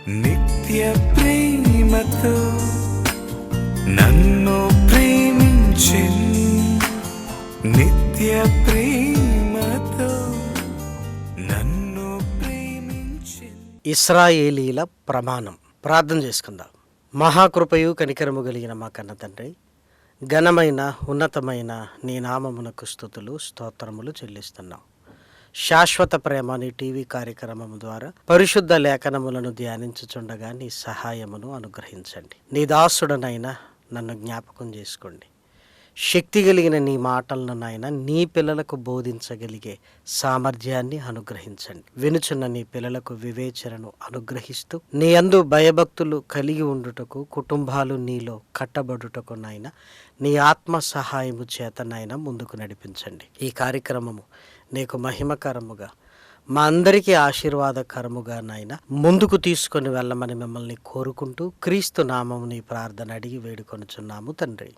నిత్య ప్రేమతో నన్ను ప్రేమించిన్, నిత్య ప్రేమతో నన్ను ప్రేమించిన్. ఇశ్రాయేలీల ప్రమాణం. ప్రార్థన చేసుకుందాం. మహాకృపయు కనికరము కలిగిన మా కన్న తండ్రి, ఘనమైన ఉన్నతమైన నీ నామమునకు స్తుతులు స్తోత్రములు చెల్లిస్తున్నాం. శాశ్వత ప్రేమ నీ టీవీ కార్యక్రమం ద్వారా పరిశుద్ధ లేఖనములను ధ్యానించుచుండగా నీ సహాయమును అనుగ్రహించండి. నీ దాసుడనైనా నన్ను జ్ఞాపకం చేసుకోండి. శక్తి కలిగిన నీ మాటలను నాయన నీ పిల్లలకు బోధించగలిగే సామర్థ్యాన్ని అనుగ్రహించండి. వినుచున్న నీ పిల్లలకు వివేచనను అనుగ్రహిస్తూ నీ యందు భయభక్తులు కలిగి ఉండుటకు, కుటుంబాలు నీలో కట్టబడుటకు నాయన నీ ఆత్మ సహాయము చేత నాయన ముందుకు నడిపించండి. ఈ కార్యక్రమము నీకు మహిమకరముగా, మా అందరికీ ఆశీర్వాదకరముగా నాయన ముందుకు తీసుకొని వెళ్ళమని మిమ్మల్ని కోరుకుంటూ క్రీస్తు నామము నీ ప్రార్థన అడిగి వేడుకొనుచున్నాము తండ్రి,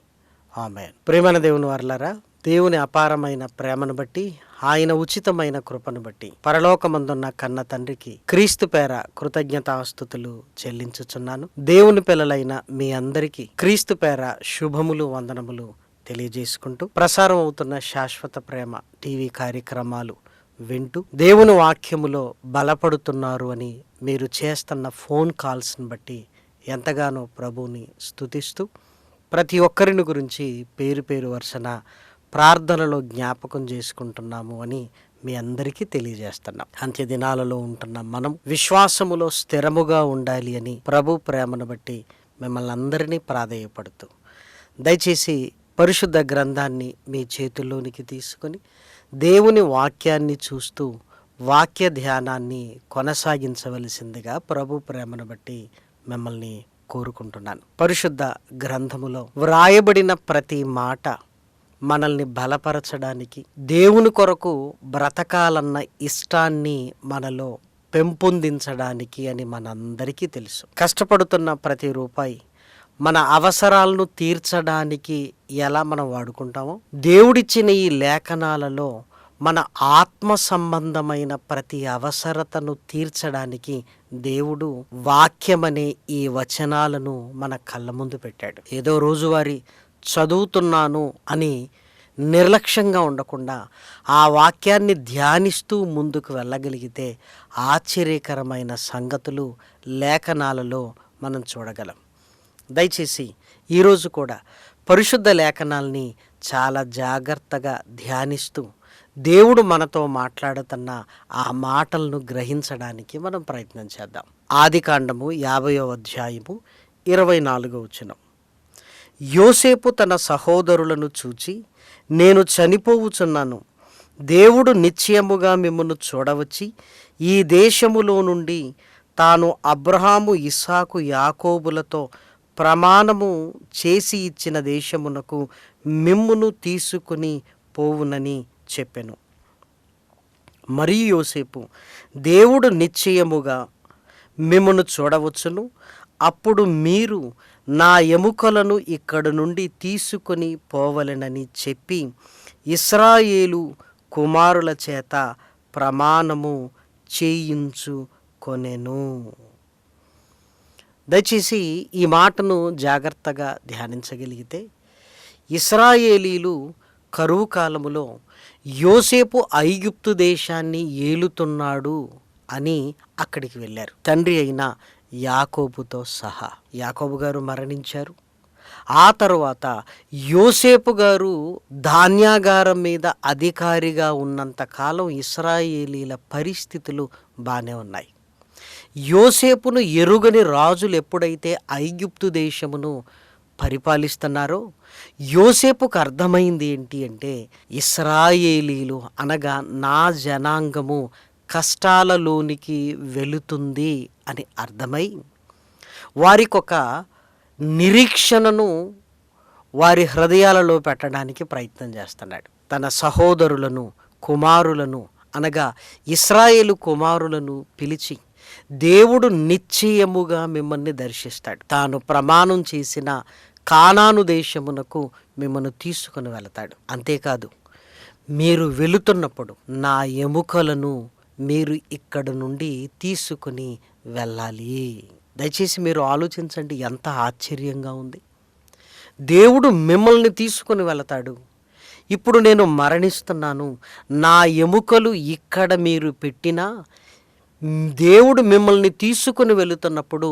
ఆమేన్. ప్రేమన దేవుని వర్లారా, దేవుని అపారమైన ప్రేమను బట్టి, ఆయన ఉచితమైన కృపను బట్టి పరలోకమందున్న కన్న తండ్రికి క్రీస్తు పేర కృతజ్ఞతాస్తుతులు చెల్లించుచున్నాను. దేవుని పిల్లలైన మీ అందరికీ క్రీస్తు పేర శుభములు వందనములు తెలియజేసుకుంటూ ప్రసారం అవుతున్న శాశ్వత ప్రేమ టీవీ కార్యక్రమాలు వింటూ దేవుని వాక్యములో బలపడుతున్నారు అని మీరు చేస్తున్న ఫోన్ కాల్స్ని బట్టి ఎంతగానో ప్రభువుని స్తుతిస్తూ ప్రతి ఒక్కరిని గురించి పేరు పేరు వరుసన ప్రార్థనలో జ్ఞాపకం చేసుకుంటున్నాము అని మీ అందరికీ తెలియజేస్తున్నాం. అంత్య దినాలలో ఉంటున్న మనం విశ్వాసములో స్థిరముగా ఉండాలి అని ప్రభు ప్రేమను బట్టి మిమ్మల్ని అందరినీ ప్రాధేయపడుతూ దయచేసి పరిశుద్ధ గ్రంథాన్ని మీ చేతుల్లోనికి తీసుకొని దేవుని వాక్యాన్ని చూస్తూ వాక్య ధ్యానాన్ని కొనసాగించవలసిందిగా ప్రభు ప్రేమను బట్టి మిమ్మల్ని కోరుకుంటున్నాను. పరిశుద్ధ గ్రంథములో వ్రాయబడిన ప్రతి మాట మనల్ని బలపరచడానికి, దేవుని కొరకు బ్రతకాలన్న ఇష్టాన్ని మనలో పెంపొందించడానికి అని మనందరికీ తెలుసు. కష్టపడుతున్న ప్రతి రూపాయి మన అవసరాలను తీర్చడానికి ఎలా మనం వాడుకుంటామో, దేవుడిచ్చిన ఈ లేఖనాలలో మన ఆత్మ సంబంధమైన ప్రతి అవసరతను తీర్చడానికి దేవుడు వాక్యమనే ఈ వచనాలను మన కళ్ళ ముందు పెట్టాడు. ఏదో రోజువారీ చదువుతున్నాను అని నిర్లక్ష్యంగా ఉండకుండా ఆ వాక్యాన్ని ధ్యానిస్తూ ముందుకు వెళ్ళగలిగితే ఆశ్చర్యకరమైన సంగతులు లేఖనాలలో మనం చూడగలం. దయచేసి ఈరోజు కూడా పరిశుద్ధ లేఖనాల్ని చాలా జాగ్రత్తగా ధ్యానిస్తూ దేవుడు మనతో మాట్లాడుతున్న ఆ మాటలను గ్రహించడానికి మనం ప్రయత్నం చేద్దాం. ఆదికాండము 50వ అధ్యాయము 24వ వచనం. యోసేపు తన సహోదరులను చూచి, నేను చనిపోవుచున్నాను, దేవుడు నిశ్చయముగా మిమ్మల్ని చూడవచ్చి ఈ దేశములో నుండి తాను అబ్రహాము, ఇస్సాకు, యాకోబులతో ప్రమాణము చేసి ఇచ్చిన దేశమునకు మిమ్మును తీసుకుని పోవునని చెప్పెను. మరియు యోసేపు, దేవుడు నిశ్చయముగా మిమ్మును చూడవచ్చును, అప్పుడు మీరు నా ఎముకలను ఇక్కడి నుండి తీసుకొని పోవలెనని చెప్పి ఇశ్రాయేలు కుమారుల చేత ప్రమాణము చేయించుకొనెను. దయచేసి ఈ మాటను జాగ్రత్తగా ధ్యానించగలిగితే, ఇశ్రాయేలీలు కరువు కాలములో యోసేపు ఐగుప్తు దేశాన్ని ఏలుతున్నాడు అని అక్కడికి వెళ్ళారు, తండ్రి అయిన యాకోబుతో సహా. యాకోబు గారు మరణించారు. ఆ తరువాత యోసేపు గారు ధాన్యాగారం మీద అధికారిగా ఉన్నంతకాలం ఇశ్రాయేలీల పరిస్థితులు బాగానే ఉన్నాయి. యోసేపును ఎరుగని రాజులు ఎప్పుడైతే ఐగుప్తు దేశమును పరిపాలిస్తున్నారో, యోసేపుకు అర్థమైంది ఏంటి అంటే, ఇశ్రాయేలీలు అనగా నా జనాంగము కష్టాలలోనికి వెళుతుంది అని అర్థమై వారికొక నిరీక్షణను వారి హృదయాలలో పెట్టడానికి ప్రయత్నం చేస్తున్నాడు. తన సహోదరులను, కుమారులను అనగా ఇశ్రాయేలు కుమారులను పిలిచి, దేవుడు నిశ్చయముగా మిమ్మల్ని దర్శిస్తాడు, తాను ప్రమాణం చేసిన కానాను దేశమునకు మిమ్మల్ని తీసుకుని వెళతాడు. అంతేకాదు, మీరు వెళుతున్నప్పుడు నా ఎముకలను మీరు ఇక్కడ నుండి తీసుకుని వెళ్ళాలి. దయచేసి మీరు ఆలోచించండి, ఎంత ఆశ్చర్యంగా ఉంది. దేవుడు మిమ్మల్ని తీసుకుని వెళతాడు. ఇప్పుడు నేను మరణిస్తున్నాను, నా ఎముకలు ఇక్కడ మీరు పెట్టినా దేవుడు మిమ్మల్ని తీసుకుని వెళుతున్నప్పుడు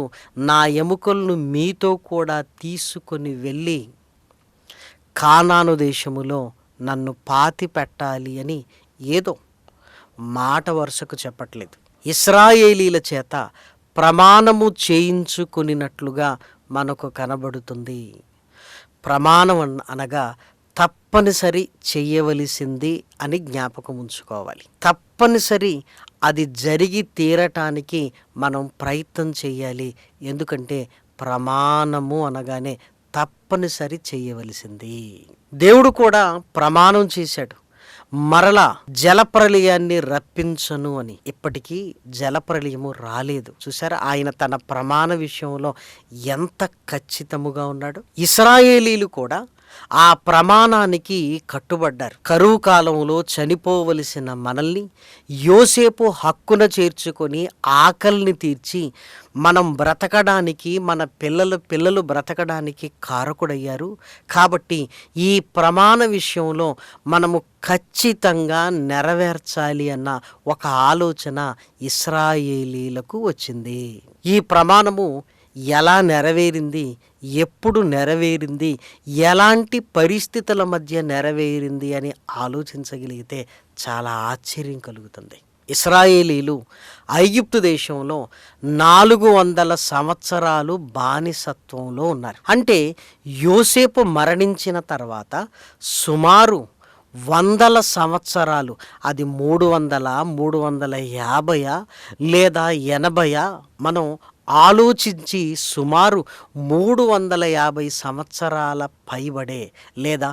నా ఎముకలను మీతో కూడా తీసుకొని వెళ్ళి కానాను దేశములో నన్ను పాతి పెట్టాలి అని ఏదో మాట వరుసకు చెప్పట్లేదు. ఇశ్రాయేలీల చేత ప్రమాణము చేయించుకునినట్లుగా మనకు కనబడుతుంది. ప్రమాణం అనగా తప్పనిసరి చెయ్యవలసింది అని జ్ఞాపకం ఉంచుకోవాలి. తప్పనిసరి అది జరిగి తీరటానికి మనం ప్రయత్నం చేయాలి. ఎందుకంటే ప్రమాణము అనగానే తప్పనిసరి చెయ్యవలసింది. దేవుడు కూడా ప్రమాణం చేశాడు, మరలా జలప్రలయాన్ని రప్పించను అని. ఇప్పటికీ జలప్రలయము రాలేదు. చూసారా, ఆయన తన ప్రమాణ విషయంలో ఎంత ఖచ్చితముగా ఉన్నాడు. ఇశ్రాయేలీలు కూడా ఆ ప్రమాణానికి కట్టుబడ్డారు. కరువు కాలంలో చనిపోవలసిన మనల్ని యోసేపు హక్కున చేర్చుకొని ఆకలిని తీర్చి మనం బ్రతకడానికి, మన పిల్లలు బ్రతకడానికి కారకుడయ్యారు. కాబట్టి ఈ ప్రమాణ విషయంలో మనము ఖచ్చితంగా నెరవేర్చాలి అన్న ఒక ఆలోచన ఇశ్రాయేలీలకు వచ్చింది. ఈ ప్రమాణము ఎలా నెరవేరింది, ఎప్పుడు నెరవేరింది, ఎలాంటి పరిస్థితుల మధ్య నెరవేరింది అని ఆలోచించగలిగితే చాలా ఆశ్చర్యం కలుగుతుంది. ఇశ్రాయేలీలు ఐగుప్తు దేశంలో 400 సంవత్సరాలు బానిసత్వంలో ఉన్నారు. అంటే యోసేపు మరణించిన తర్వాత సుమారు 100 సంవత్సరాలు, అది 300, 350 లేదా 80, మనం ఆలోచించి సుమారు 350 సంవత్సరాల పైబడే లేదా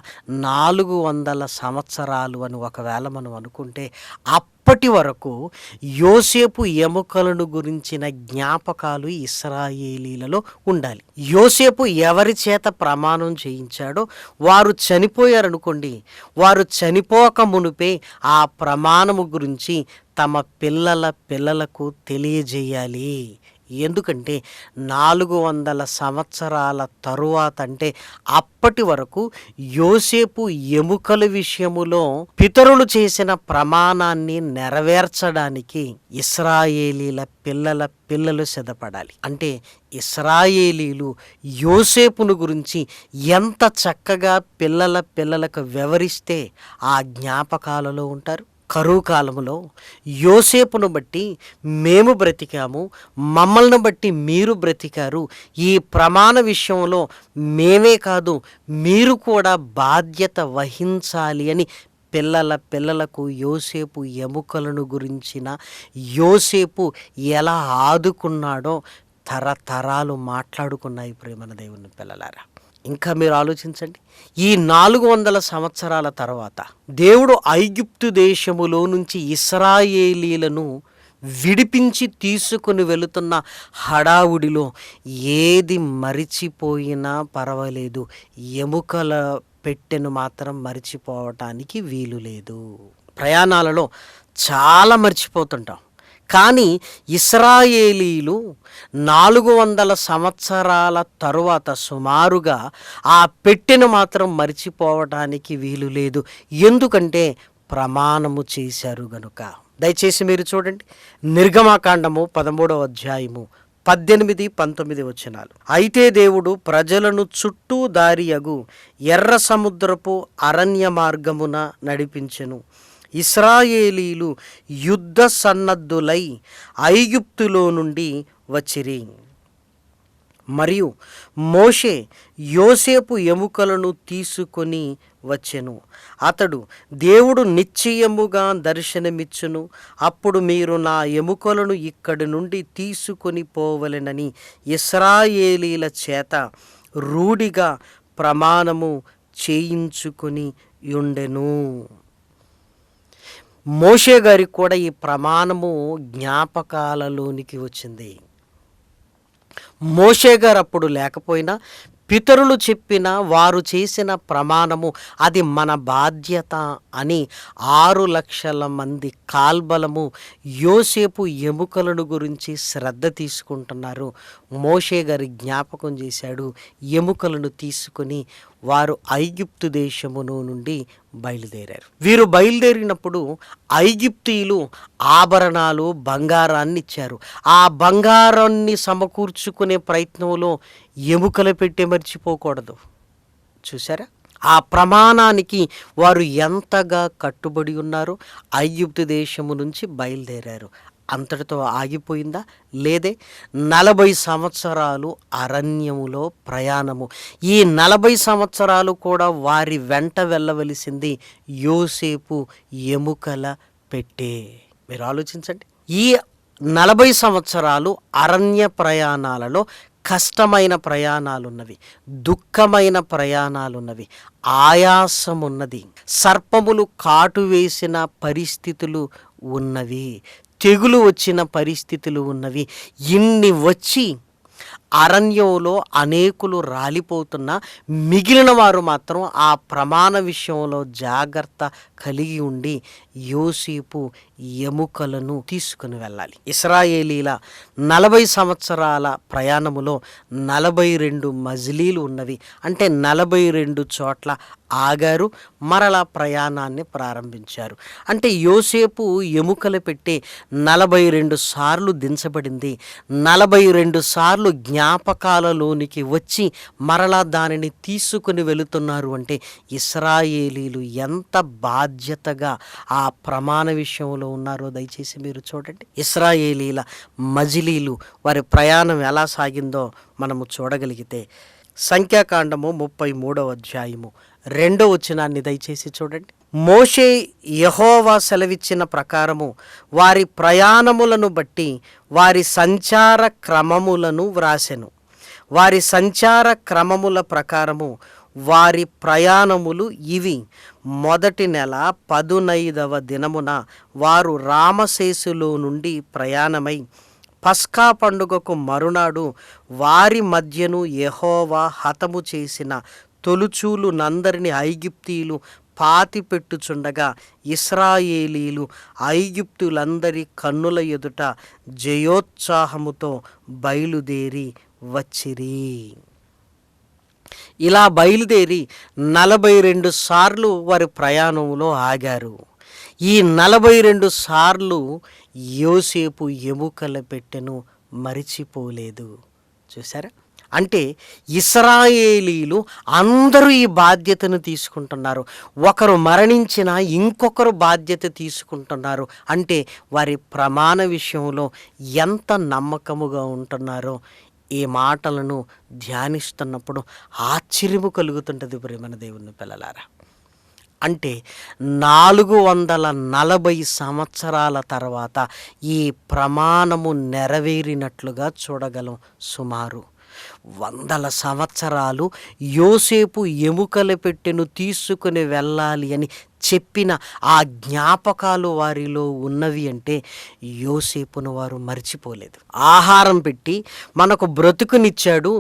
400 సంవత్సరాలు అని ఒకవేళ మనం అనుకుంటే అప్పటి వరకు యోసేపు ఎముకలను గురించిన జ్ఞాపకాలు ఇశ్రాయేలీలలో ఉండాలి. యోసేపు ఎవరి చేత ప్రమాణం చేయించాడో వారు చనిపోయారనుకోండి, వారు చనిపోక మునుపే ఆ ప్రమాణము గురించి తమ పిల్లలకు తెలియజేయాలి. ఎందుకంటే 400 సంవత్సరాల తరువాత, అంటే అప్పటి వరకు యోసేపు ఎముకల విషయములో పితరులు చేసిన ప్రమాణాన్ని నెరవేర్చడానికి ఇశ్రాయేలీల పిల్లలు సిద్ధపడాలి. అంటే ఇశ్రాయేలీలు యోసేపును గురించి ఎంత చక్కగా పిల్లలకు వివరిస్తే ఆ జ్ఞాపకాలలో ఉంటారు. కరువు కాలంలో యోసేపును బట్టి మేము బ్రతికాము, మమ్మల్ని బట్టి మీరు బ్రతికారు. ఈ ప్రమాణ విషయంలో మేమే కాదు, మీరు కూడా బాధ్యత వహించాలి అని పిల్లలకు యోసేపు ఎముకలను గురించిన, యోసేపు ఎలా ఆదుకున్నాడో తరతరాలు మాట్లాడుకున్నాయి. ప్రేమన దేవుని పిల్లలారా, ఇంకా మీరు ఆలోచించండి. ఈ 400 సంవత్సరాల తర్వాత దేవుడు ఐగుప్తు దేశములో నుంచి ఇశ్రాయేలీలను విడిపించి తీసుకుని వెళుతున్న హడావుడిలో ఏది మరిచిపోయినా పర్వాలేదు, ఎముకల పెట్టెను మాత్రం మరిచిపోవటానికి వీలు లేదు. ప్రయాణాలలో చాలా మర్చిపోతుంటాం, కానీ ఇశ్రాయేలీలు 400 సంవత్సరాల తరువాత సుమారుగా ఆ పెట్టెను మాత్రం మరిచిపోవటానికి వీలు లేదు. ఎందుకంటే ప్రమాణము చేశారు గనుక. దయచేసి మీరు చూడండి, నిర్గమకాండము 13వ అధ్యాయము 18, 19 వచనాలు. అయితే దేవుడు ప్రజలను చుట్టూ దారియగు ఎర్ర సముద్రపు అరణ్య మార్గమున నడిపించెను. ఇశ్రాయేలీలు యుద్ధ సన్నద్ధులై ఐగుప్తులో నుండి వచ్చిరి. మరియు మోషే యోసేపు ఎముకలను తీసుకొని వచ్చెను. అతడు, దేవుడు నిశ్చయముగా దర్శనమిచ్చును, అప్పుడు మీరు నా ఎముకలను ఇక్కడి నుండి తీసుకొని పోవలెనని ఇశ్రాయేలీల చేత రూఢిగా ప్రమాణము చేయించుకొని ఉండెను. మోషే గారికి కూడా ఈ ప్రమాణము జ్ఞాపకాలలోనికి వచ్చింది. మోషే గారు అప్పుడు లేకపోయినా పితరులు చెప్పిన వారు చేసిన ప్రమాణము అది మన బాధ్యత అని 6,00,000 మంది కాల్బలము యోసేపు ఎముకలను గురించి శ్రద్ధ తీసుకుంటున్నారు. మోషే గారి జ్ఞాపకం చేశాడు. ఎముకలను తీసుకుని వారు ఐగుప్తు దేశమును నుండి బయలుదేరారు. వీరు బయలుదేరినప్పుడు ఐగుప్తీయులు ఆభరణాలు, బంగారాన్ని ఇచ్చారు. ఆ బంగారాన్ని సమకూర్చుకునే ప్రయత్నంలో ఎముకలు పెట్టి మర్చిపోకూడదు. చూసారా, ఆ ప్రమాణానికి వారు ఎంతగా కట్టుబడి ఉన్నారో. ఐగుప్తు దేశము నుంచి బయలుదేరారు. అంతటితో ఆగిపోయిందా? లేదే. 40 సంవత్సరాలు అరణ్యములో ప్రయాణము. ఈ 40 సంవత్సరాలు కూడా వారి వెంట వెళ్ళవలసింది యోసేపు ఎముకల పెట్టే. మీరు ఆలోచించండి, ఈ 40 సంవత్సరాలు అరణ్య ప్రయాణాలలో కష్టమైన ప్రయాణాలున్నవి, దుఃఖమైన ప్రయాణాలున్నవి, ఆయాసమున్నది, సర్పములు కాటు వేసిన పరిస్థితులు ఉన్నవి, తెగులు వచ్చిన పరిస్థితులు ఉన్నవి. ఇన్ని వచ్చి అరణ్యంలో అనేకులు రాలిపోతున్నా మిగిలిన వారు మాత్రం ఆ ప్రమాణ విషయంలో జాగ్రత్త కలిగి ఉండి యోసేపు ఎముకలను తీసుకుని వెళ్ళాలి. ఇశ్రాయేలీల 40 సంవత్సరాల ప్రయాణములో 42 మజిలీలు ఉన్నవి. అంటే 42 చోట్ల ఆగారు, మరలా ప్రయాణాన్ని ప్రారంభించారు. అంటే యోసేపు ఎముకలు పెట్టే 42 సార్లు దించబడింది. 42 సార్లు జ్ఞాపకాలలోనికి వచ్చి మరలా దానిని తీసుకుని వెళుతున్నారు. అంటే ఇశ్రాయేలీలు ఎంత బాధ్యతగా ఆ ప్రమాణ విషయంలో ఉన్నారో దయచేసి మీరు చూడండి. ఇశ్రాయేలీల మజిలీలు వారి ప్రయాణం ఎలా సాగిందో మనము చూడగలిగితే సంఖ్యాకాండము 33వ అధ్యాయము 2వ వచనాన్ని దయచేసి చూడండి. మోషే యెహోవా సెలవిచ్చిన ప్రకారము వారి ప్రయాణములను బట్టి వారి సంచార క్రమములను వ్రాసెను. వారి సంచార క్రమముల ప్రకారము వారి ప్రయాణములు ఇవి. మొదటి నెల 15వ దినమున వారు రామశేసులో నుండి ప్రయాణమై పస్కా పండుగకు మరునాడు వారి మధ్యను యెహోవా హతము చేసిన తొలుచూలునందరిని ఐగుప్తీయులు పాతిపెట్టుచుండగా ఇశ్రాయేలీలు ఐగుప్తులందరి కన్నుల ఎదుట జయోత్సాహముతో బయలుదేరి వచ్చిరి. ఇలా బయలుదేరి 42 సార్లు వారి ప్రయాణంలో ఆగారు. ఈ 42 సార్లు యోసేపు ఎముకల పెట్టెను మరిచిపోలేదు. చూసారా, అంటే ఇశ్రాయేలీలు అందరూ ఈ బాధ్యతను తీసుకుంటున్నారు. ఒకరు మరణించినా ఇంకొకరు బాధ్యత తీసుకుంటున్నారు. అంటే వారి ప్రమాణ విషయంలో ఎంత నమ్మకముగా ఉంటున్నారో ఈ మాటలను ధ్యానిస్తున్నప్పుడు ఆశ్చర్యము కలుగుతుంటుంది ప్రియమైన దేవుని పిల్లలారా. అంటే 440 సంవత్సరాల తర్వాత ఈ ప్రమాణము నెరవేరినట్లుగా చూడగలం. సుమారు 100 సంవత్సరాలు యోసేపు ఎముకల పెట్టెను తీసుకుని వెళ్ళాలి అని చెప్పిన ఆ జ్ఞాపకాలు వారిలో ఉన్నవి. అంటే యోసేపును వారు మర్చిపోలేదు. ఆహారం పెట్టి మనకు బ్రతుకునిచ్చాడు,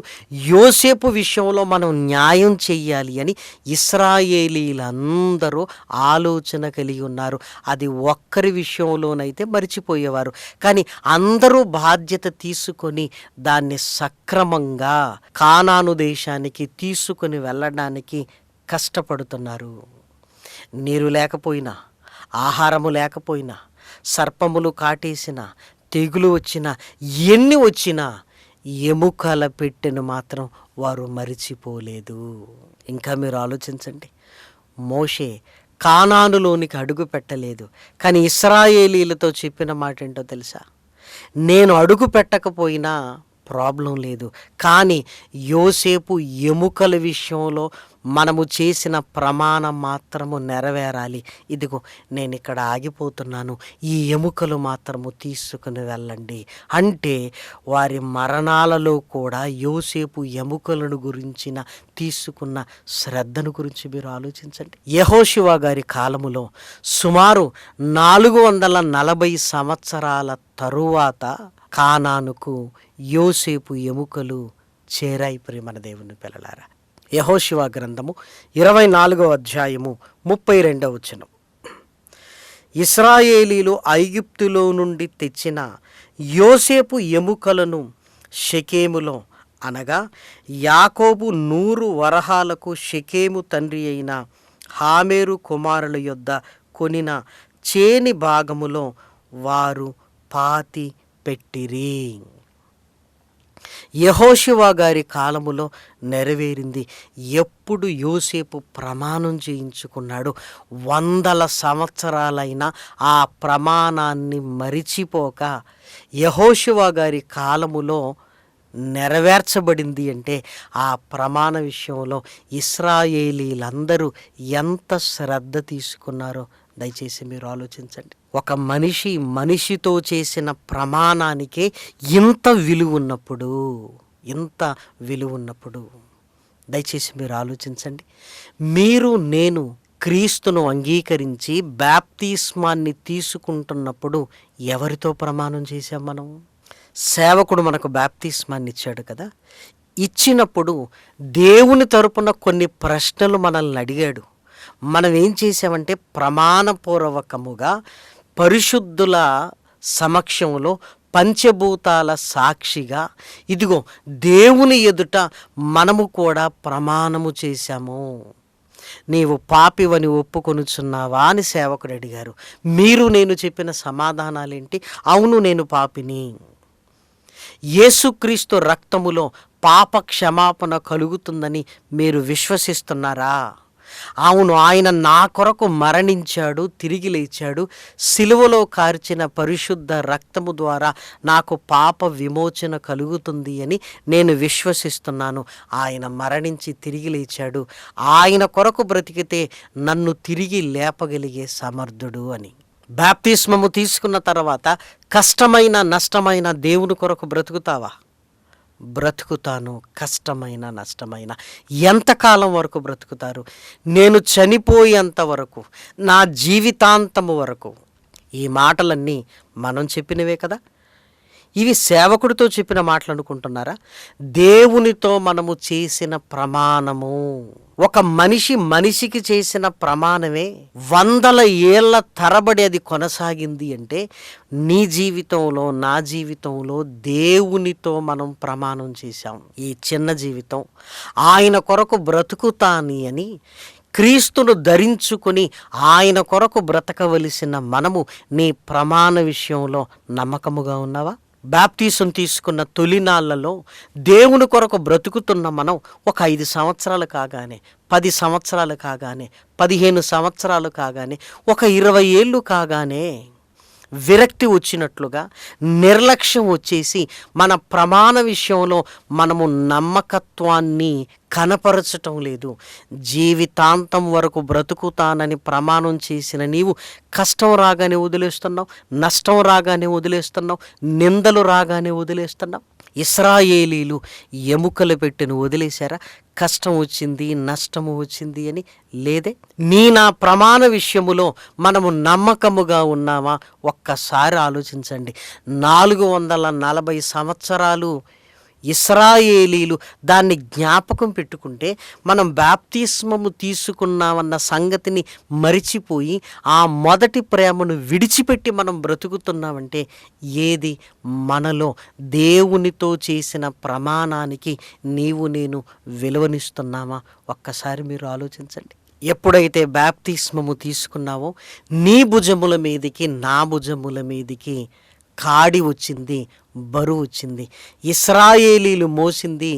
యోసేపు విషయంలో మనం న్యాయం చెయ్యాలి అని ఇశ్రాయేలీలందరూ ఆలోచన కలిగి ఉన్నారు. అది ఒక్కరి విషయంలోనైతే మర్చిపోయేవారు, కానీ అందరూ బాధ్యత తీసుకొని దాన్ని సక్రమంగా కానాను దేశానికి తీసుకుని వెళ్ళడానికి కష్టపడుతున్నారు. నీరు లేకపోయినా, ఆహారము లేకపోయినా, సర్పములు కాటేసిన, తెగులు వచ్చినా, ఎన్ని వచ్చినా ఎముకల పెట్టెను మాత్రం వారు మరిచిపోలేదు. ఇంకా మీరు ఆలోచించండి, మోషే కానానులోనికి అడుగు పెట్టలేదు, కానీ ఇశ్రాయేలీలతో చెప్పిన మాట ఏంటో తెలుసా? నేను అడుగు పెట్టకపోయినా ప్రాబ్లం లేదు, కానీ యోసేపు ఎముకల విషయంలో మనము చేసిన ప్రమాణం మాత్రము నెరవేరాలి. ఇదిగో నేను ఇక్కడ ఆగిపోతున్నాను, ఈ ఎముకలు మాత్రము తీసుకుని వెళ్ళండి అంటే వారి మరణాలలో కూడా యోసేపు ఎముకలను గురించిన తీసుకున్న శ్రద్ధను గురించి మీరు ఆలోచించండి. యెహోషువ గారి కాలములో సుమారు 440 సంవత్సరాల తరువాత కానానుకు యోసేపు ఎముకలు చేరాయి ప్రియమైన దేవుని పిల్లలారా. యెహోషువ గ్రంథము 24వ అధ్యాయము 32వ వచనం. ఇశ్రాయేలీలు ఐగుప్తులో నుండి తెచ్చిన యోసేపు ఎముకలను షెకెములో, అనగా యాకోబు 100 వరహాలకు షెకెము తండ్రి అయిన హామెరు కుమారుల యొద్ద కొనిన చేని భాగములో వారు పాతి పెట్టిరి. యెహోషువ గారి కాలములో నెరవేరింది. ఎప్పుడు యోసేపు ప్రమాణం చేయించుకున్నాడు, 100 సంవత్సరాలైనా ఆ ప్రమాణాన్ని మరిచిపోక యెహోషువ గారి కాలములో నెరవేర్చబడింది. అంటే ఆ ప్రమాణ విషయంలో ఇశ్రాయేలీలందరూ ఎంత శ్రద్ధ తీసుకున్నారో దయచేసి మీరు ఆలోచించండి. ఒక మనిషితో చేసిన ప్రమాణానికే ఇంత విలువ ఉన్నప్పుడు దయచేసి మీరు ఆలోచించండి. మీరు నేను క్రీస్తును అంగీకరించి బాప్తిస్మాన్ని తీసుకుంటున్నప్పుడు ఎవరితో ప్రమాణం చేశాం? మనం సేవకుడు మనకు బాప్తిస్మాన్ని ఇచ్చాడు కదా. ఇచ్చినప్పుడు దేవుని తరపున కొన్ని ప్రశ్నలు మనల్ని అడిగాడు. మనం ఏం చేసామంటే ప్రమాణపూర్వకముగా పరిశుద్ధుల సమక్షంలో పంచభూతాల సాక్షిగా ఇదిగో దేవుని ఎదుట మనము కూడా ప్రమాణము చేశాము. నీవు పాపివని ఒప్పుకొనుచున్నావా అని సేవకుడు అడిగారు. మీరు నేను చెప్పిన సమాధానాలేంటి? అవును, నేను పాపిని. యేసుక్రీస్తు రక్తములో పాప క్షమాపణ కలుగుతుందని మీరు విశ్వసిస్తున్నారా? అవును, ఆయన నా కొరకు మరణించాడు, తిరిగి లేచాడు, సిలువలో కార్చిన పరిశుద్ధ రక్తము ద్వారా నాకు పాప విమోచన కలుగుతుంది అని నేను విశ్వసిస్తున్నాను. ఆయన మరణించి తిరిగి లేచాడు, ఆయన కొరకు బ్రతికితే నన్ను తిరిగి లేపగలిగే సమర్థుడు అని. బాప్తిస్మము తీసుకున్న తర్వాత కష్టమైన నష్టమైన దేవుని కొరకు బ్రతుకుతావా? బ్రతుకుతాను. కష్టమైన నష్టమైన. ఎంతకాలం వరకు బ్రతుకుతారు? నేను చనిపోయేంత వరకు, నా జీవితాంతము వరకు. ఈ మాటలన్నీ మనం చెప్పినవే కదా. ఇవి సేవకుడితో చెప్పిన మాటలు అనుకుంటున్నారా? దేవునితో మనము చేసిన ప్రమాణము. ఒక మనిషికి చేసిన ప్రమాణమే 100 ఏళ్ల తరబడి అది కొనసాగింది. అంటే నీ జీవితంలో, నా జీవితంలో దేవునితో మనం ప్రమాణం చేశాం. ఈ చిన్న జీవితం ఆయన కొరకు బ్రతుకుతాని అని క్రీస్తును ధరించుకుని ఆయన కొరకు బ్రతకవలసిన మనము నీ ప్రమాణ విషయంలో నమ్మకముగా ఉన్నావా? బాప్తీసం తీసుకున్న తొలినాళ్లలో దేవుని కొరకు బ్రతుకుతున్న మనం ఒక 5 సంవత్సరాలు కాగానే, 10 సంవత్సరాలు కాగానే, 15 సంవత్సరాలు కాగానే, ఒక 20 ఏళ్ళు కాగానే విరక్తి వచ్చినట్లుగా, నిర్లక్ష్యం వచ్చేసి మన ప్రమాణ విషయంలో మనము నమ్మకత్వాన్ని కనపరచటం లేదు. జీవితాంతం వరకు బ్రతుకుతానని ప్రమాణం చేసిన నీవు కష్టం రాగానే వదిలేస్తున్నావు, నష్టం రాగానే వదిలేస్తున్నావు, నిందలు రాగానే వదిలేస్తున్నావు. ఇశ్రాయేలీలు ఎముకలు పెట్టెను వదిలేశారా? కష్టం వచ్చింది, నష్టము వచ్చింది అని లేదే. నా ప్రమాణ విషయములో మనము నమ్మకముగా ఉన్నామా? ఒక్కసారి ఆలోచించండి. 440 సంవత్సరాలు ఇశ్రాయేలీలు దాన్ని జ్ఞాపకం పెట్టుకుంటే మనం బాప్తిస్మము తీసుకున్నామన్న సంగతిని మరిచిపోయి ఆ మొదటి ప్రేమను విడిచిపెట్టి మనం బ్రతుకుతున్నామంటే ఏది మనలో దేవునితో చేసిన ప్రమాణానికి నీవు నేను విలువనిస్తున్నామా? ఒక్కసారి మీరు ఆలోచించండి. ఎప్పుడైతే బాప్తిస్మము తీసుకున్నావో నీ భుజముల మీదికి, నా భుజముల మీదికి కాడి వచ్చింది, బరువు వచ్చింది. ఇశ్రాయేలీలు మోసింది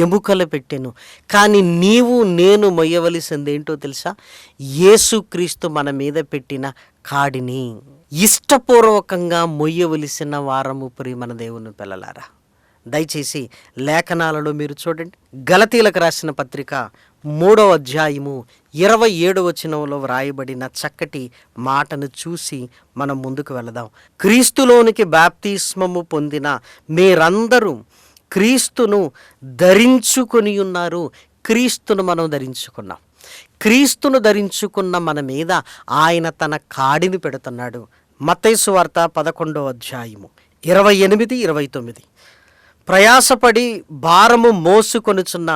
ఎముకలు పెట్టెను. కానీ నీవు నేను మొయ్యవలసింది ఏంటో తెలుసా? యేసుక్రీస్తు మన మీద పెట్టిన కాడిని ఇష్టపూర్వకంగా మొయ్యవలసిన వారము ప్రియమైన దేవుని పిల్లలారా. దయచేసి లేఖనాలలో మీరు చూడండి. గలతీలకు రాసిన పత్రిక 3వ అధ్యాయము 27వ వచనంలో వ్రాయబడిన చక్కటి మాటను చూసి మనం ముందుకు వెళదాం. క్రీస్తులోనికి బాప్తిస్మము పొందిన మీరందరూ క్రీస్తును ధరించుకొని ఉన్నారు. క్రీస్తును మనం ధరించుకున్నాం. క్రీస్తును ధరించుకున్న మన మీద ఆయన తన కాడిని పెడుతున్నాడు. మత్తయి సువార్త 11వ అధ్యాయము 28, 29. ప్రయాసపడి భారము మోసుకొనుచున్న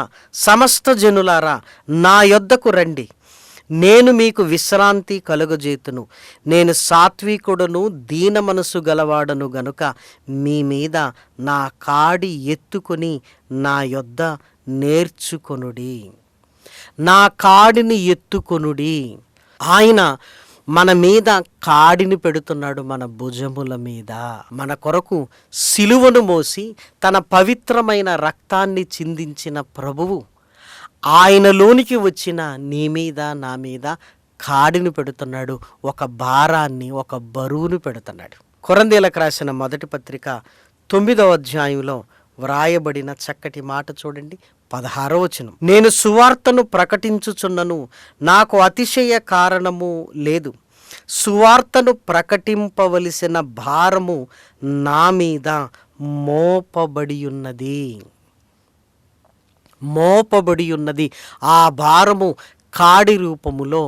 సమస్త జనులారా నా యొద్దకు రండి, నేను మీకు విశ్రాంతి కలుగజేతును. నేను సాత్వికుడును దీన మనసు గలవాడను గనుక మీ మీద నా కాడి ఎత్తుకొని నా యొద్ద నేర్చుకొనుడి. నా కాడిని ఎత్తుకొనుడి. ఆయన మన మీద కాడిని పెడుతున్నాడు, మన భుజముల మీద. మన కొరకు సిలువను మోసి తన పవిత్రమైన రక్తాన్ని చిందించిన ప్రభువు ఆయనలోనికి వచ్చిన నీ మీద నా మీద కాడిని పెడుతున్నాడు, ఒక భారాన్ని, ఒక బరువును పెడుతున్నాడు. కొరంథీయులకు రాసిన మొదటి పత్రిక 9వ అధ్యాయంలో వ్రాయబడిన చక్కటి మాట చూడండి, 16వ వచనం. నేను సువార్తను ప్రకటించుచున్నను, నాకు అతిశయ కారణము లేదు. సువార్తను ప్రకటింపవలసిన భారము నా మీద మోపబడి ఉన్నది. ఆ భారము కాడి రూపములో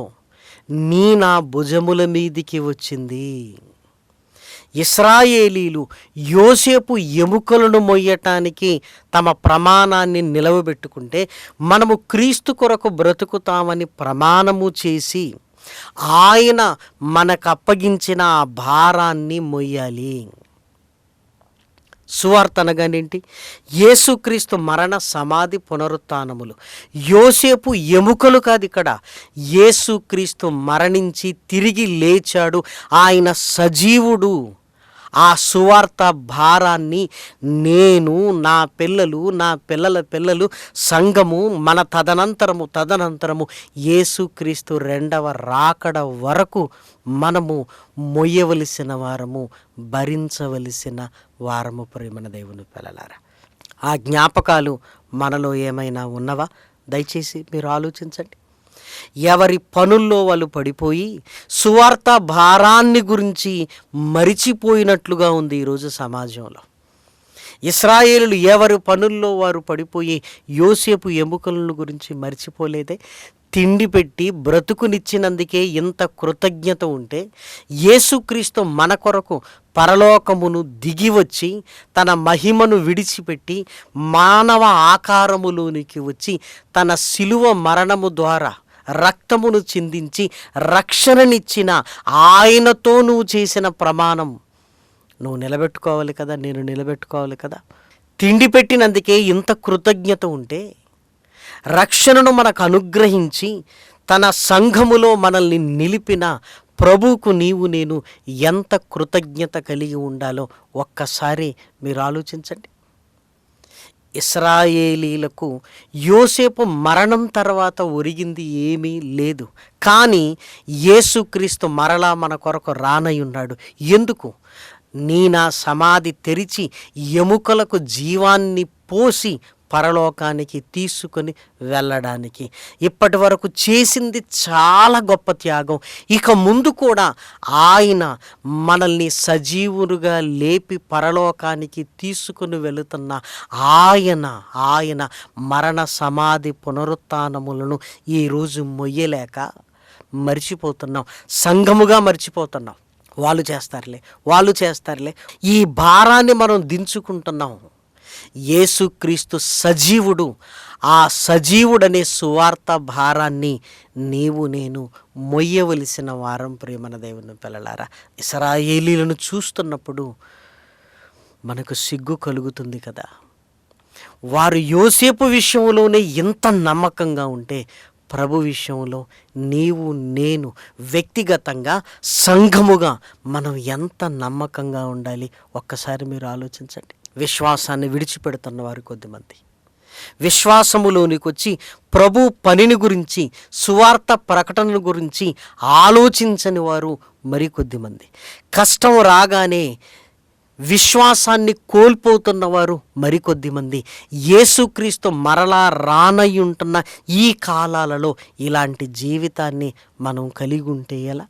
నా భుజముల మీదికి వచ్చింది. ఇశ్రాయేలీలు యోసేపు ఎముకలను మొయ్యటానికి తమ ప్రమాణాన్ని నిలవబెట్టుకుంటే, మనము క్రీస్తు కొరకు బ్రతుకుతామని ప్రమాణము చేసి ఆయన మనకు అప్పగించిన ఆ భారాన్ని మొయ్యాలి. సువార్త అనగానేంటి? యేసుక్రీస్తు మరణ సమాధి పునరుత్థానములు. యోసేపు ఎముకలు కాదు ఇక్కడ. యేసుక్రీస్తు మరణించి తిరిగి లేచాడు, ఆయన సజీవుడు. ఆ సువార్త భారాన్ని నేను, నా పిల్లలు, నా పిల్లల పిల్లలు, సంఘము, మన తదనంతరము యేసుక్రీస్తు రెండవ రాకడ వరకు మనము మొయ్యవలసిన వారము, భరించవలసిన వారము. ప్రియమైన దేవుని పిల్లలారా, ఆ జ్ఞాపకాలు మనలో ఏమైనా ఉన్నవా? దయచేసి మీరు ఆలోచించండి. ఎవరి పనుల్లో వాళ్ళు పడిపోయి సువార్త భారాన్ని గురించి మరిచిపోయినట్లుగా ఉంది ఈరోజు సమాజంలో. ఇశ్రాయేలులు ఎవరి పనుల్లో వారు పడిపోయి యోసేపు ఎముకలను గురించి మర్చిపోలేదే. తిండి పెట్టి బ్రతుకునిచ్చినందుకే ఇంత కృతజ్ఞత ఉంటే, యేసుక్రీస్తు మన కొరకు పరలోకమును దిగివచ్చి తన మహిమను విడిచిపెట్టి మానవ ఆకారములోనికి వచ్చి తన శిలువ మరణము ద్వారా రక్తమును చిందించి రక్షణనిచ్చిన ఆయనతో నువ్వు చేసిన ప్రమాణం నువ్వు నిలబెట్టుకోవాలి కదా, నేను నిలబెట్టుకోవాలి కదా. తిండి పెట్టినందుకే ఇంత కృతజ్ఞత ఉంటే, రక్షణను మనకు అనుగ్రహించి తన సంఘములో మనల్ని నిలిపిన ప్రభువుకు నీవు నేను ఎంత కృతజ్ఞత కలిగి ఉండాలో ఒక్కసారి మీరు ఆలోచించండి. ఇశ్రాయేలీలకు యోసేపు మరణం తర్వాత ఒరిగింది ఏమీ లేదు. కానీ యేసుక్రీస్తు మరలా మన కొరకు రానయ్యున్నాడు. ఎందుకు? నా సమాధి తెరిచి ఎముకలకు జీవాన్ని పోసి పరలోకానికి తీసుకొని వెళ్ళడానికి. ఇప్పటి వరకు చేసింది చాలా గొప్ప త్యాగం. ఇక ముందు కూడా ఆయన మనల్ని సజీవులుగా లేపి పరలోకానికి తీసుకుని వెళుతున్న ఆయన మరణ సమాధి పునరుత్థానములను ఈరోజు మొయ్యలేక మర్చిపోతున్నాం. సంఘముగా మర్చిపోతున్నాం. వాళ్ళు చేస్తారులే ఈ భారాన్ని మనం దించుకుంటున్నాం. యేసుక్రీస్తు సజీవుడు. ఆ సజీవుడనే సువార్త భారాన్ని నీవు నేను మొయ్యవలసిన వారం. ప్రియమైన దేవుని పిల్లలారా, ఇశ్రాయేలీలను చూస్తున్నప్పుడు మనకు సిగ్గు కలుగుతుంది కదా. వారు యోసేపు విషయంలోనే ఇంత నమ్మకంగా ఉంటే, ప్రభు విషయంలో నీవు నేను వ్యక్తిగతంగా సంఘముగా మనం ఎంత నమ్మకంగా ఉండాలి ఒక్కసారి మీరు ఆలోచించండి. విశ్వాసాన్ని విడిచిపెడుతున్న వారు కొద్దిమంది, విశ్వాసములోనికి వచ్చి ప్రభు పనిని గురించి, సువార్త ప్రకటన గురించి ఆలోచించని వారు మరికొద్దిమంది, కష్టం రాగానే విశ్వాసాన్ని కోల్పోతున్నవారు మరికొద్దిమంది. యేసుక్రీస్తు మరలా రానయ్యుంటున్న ఈ కాలాలలో ఇలాంటి జీవితాన్ని మనం కలిగి ఉంటే ఎలా?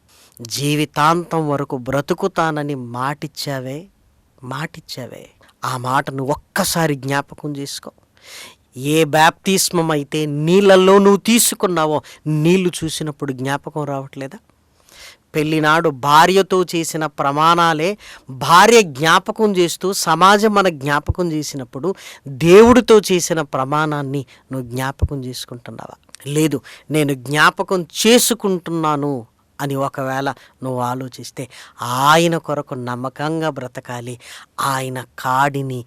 జీవితాంతం వరకు బ్రతుకుతానని మాటిచ్చావే. ఆ మాటను ఒక్కసారి జ్ఞాపకం చేసుకో. ఏ బాప్తిస్మం అయితే నీళ్ళల్లో నువ్వు తీసుకున్నావో నీళ్లు చూసినప్పుడు జ్ఞాపకం రావట్లేదా? పెళ్లినాడు భార్యతో చేసిన ప్రమాణాలే భార్య జ్ఞాపకం చేస్తూ సమాజం మన జ్ఞాపకం చేసినప్పుడు దేవుడితో చేసిన ప్రమాణాన్ని నువ్వు జ్ఞాపకం చేసుకుంటున్నావా? లేదు, నేను జ్ఞాపకం చేసుకుంటున్నాను అని ఒకవేళ నువ్వు ఆలోచిస్తే ఆయన కొరకు నమ్మకంగా బ్రతకాలి. ఆయన కాడిని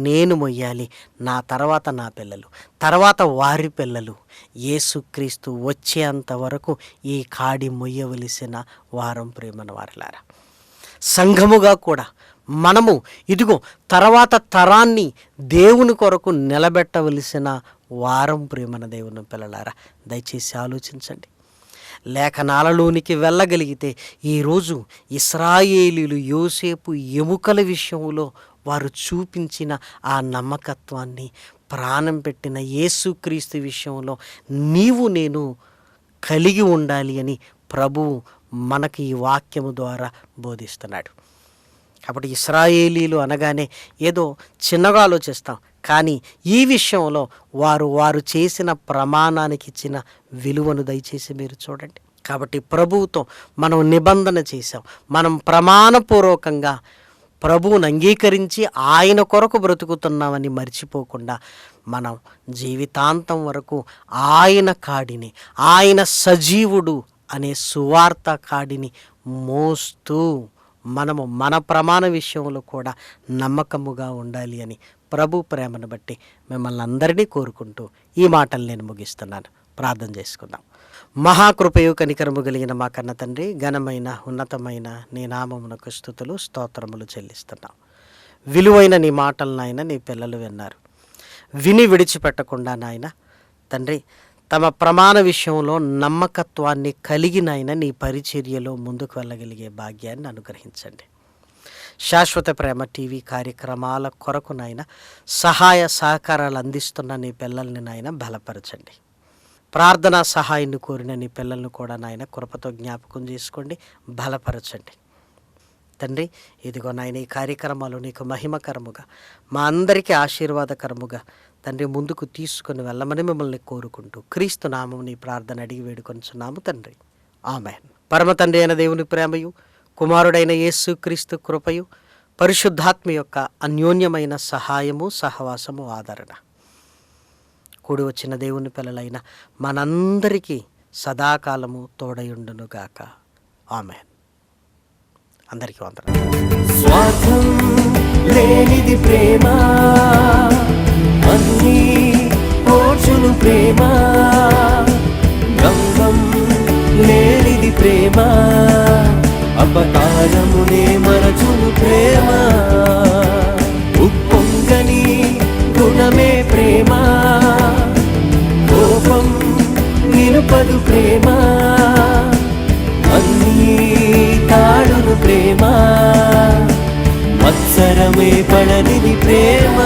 నేను మొయ్యాలి. నా తర్వాత నా పిల్లలు, తర్వాత వారి పిల్లలు యేసుక్రీస్తు వచ్చేంత వరకు ఈ కాడి మొయ్యవలసిన వారం ప్రేమన వారలారా. సంఘముగా కూడా మనము ఇదిగో తర్వాత తరాన్ని దేవుని కొరకు నిలబెట్టవలసిన వారం ప్రేమన దేవుని పిల్లలారా. దయచేసి ఆలోచించండి. లేఖనాలలోనికి వెళ్ళగలిగితే ఈరోజు ఇశ్రాయేలీయులు యోసేపు ఎముకల విషయంలో వారు చూపించిన ఆ నమ్మకత్వాన్ని, ప్రాణం పెట్టిన యేసుక్రీస్తు విషయంలో నేను కలిగి ఉండాలి అని ప్రభువు మనకి ఈ వాక్యము ద్వారా బోధిస్తున్నాడు. కాబట్టి ఇశ్రాయేలీలు అనగానే ఏదో చిన్నగా ఆలోచిస్తాం, కానీ ఈ విషయంలో వారు చేసిన ప్రమాణానికి ఇచ్చిన విలువను దయచేసి మీరు చూడండి. కాబట్టి ప్రభువుతో మనం నిబంధన చేశాం, మనం ప్రమాణపూర్వకంగా ప్రభువును అంగీకరించి ఆయన కొరకు బ్రతుకుతున్నామని మర్చిపోకుండా మనం జీవితాంతం వరకు ఆయన కాడిని, ఆయన సజీవుడు అనే సువార్త కాడిని మోస్తూ మనము మన ప్రమాణ విషయంలో కూడా నమ్మకముగా ఉండాలి అని ప్రభు ప్రేమను బట్టి మిమ్మల్ని అందరినీ కోరుకుంటూ ఈ మాటలు నేను ముగిస్తున్నాను. ప్రార్థన చేసుకుందాం. మహాకృపయు కనికరము కలిగిన మా కన్న తండ్రి, ఘనమైన ఉన్నతమైన నీ నామమునకు స్తుతులు స్తోత్రములు చెల్లిస్తున్నాం. విలువైన నీ మాటలు నాయన నీ పిల్లలు విన్నారు. విని విడిచిపెట్టకుండా నాయన తండ్రి తమ ప్రమాణ విషయంలో నమ్మకత్వాన్ని కలిగినైనా నీ పరిచర్యలో ముందుకు వెళ్ళగలిగే భాగ్యాన్ని అనుగ్రహించండి. శాశ్వత ప్రేమ టీవీ కార్యక్రమాల కొరకు నాయన సహాయ సహకారాలు అందిస్తున్న నీ పిల్లల్ని నాయన బలపరచండి. ప్రార్థనా సహాయాన్ని కోరిన నీ పిల్లల్ని కూడా నాయన కృపతో జ్ఞాపకం చేసుకోండి, బలపరచండి. తండ్రి ఇదిగో నాయన ఈ కార్యక్రమాలు నీకు మహిమకరముగా, మా అందరికీ ఆశీర్వాదకరముగా తండ్రి ముందుకు తీసుకుని వెళ్ళమని మిమ్మల్ని కోరుకుంటూ క్రీస్తు నామం నీ ప్రార్థన అడిగి వేడుకొంచున్నాము తండ్రి, ఆమేన్. పరమ తండ్రి అయిన దేవుని ప్రేమయు, కుమారుడైన యేసు క్రీస్తు కృపయు, పరిశుద్ధాత్మ యొక్క అన్యోన్యమైన సహాయము, సహవాసము, ఆదరణ కూడి వచ్చిన దేవుని పిల్లలైన మనందరికీ సదాకాలము తోడయుండునుగాక. ఆమేన్. అందరికీ వందనాలు. స్వార్థం లేనిది ప్రేమ, అన్నీ ఓర్చును ప్రేమ. గంగం లేనిది ప్రేమ, అపకారమునే మరచును ప్రేమ. ఉప్పొంగని గుణమే ప్రేమ, కోపం నిలుపదు ప్రేమ. అన్నీ తాడును ప్రేమ, మత్సరమే పడనిది ప్రేమ.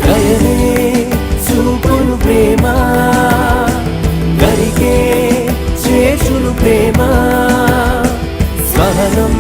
దయనే చూపును ప్రేమ, గరికే చేచును ప్రేమ. సహనం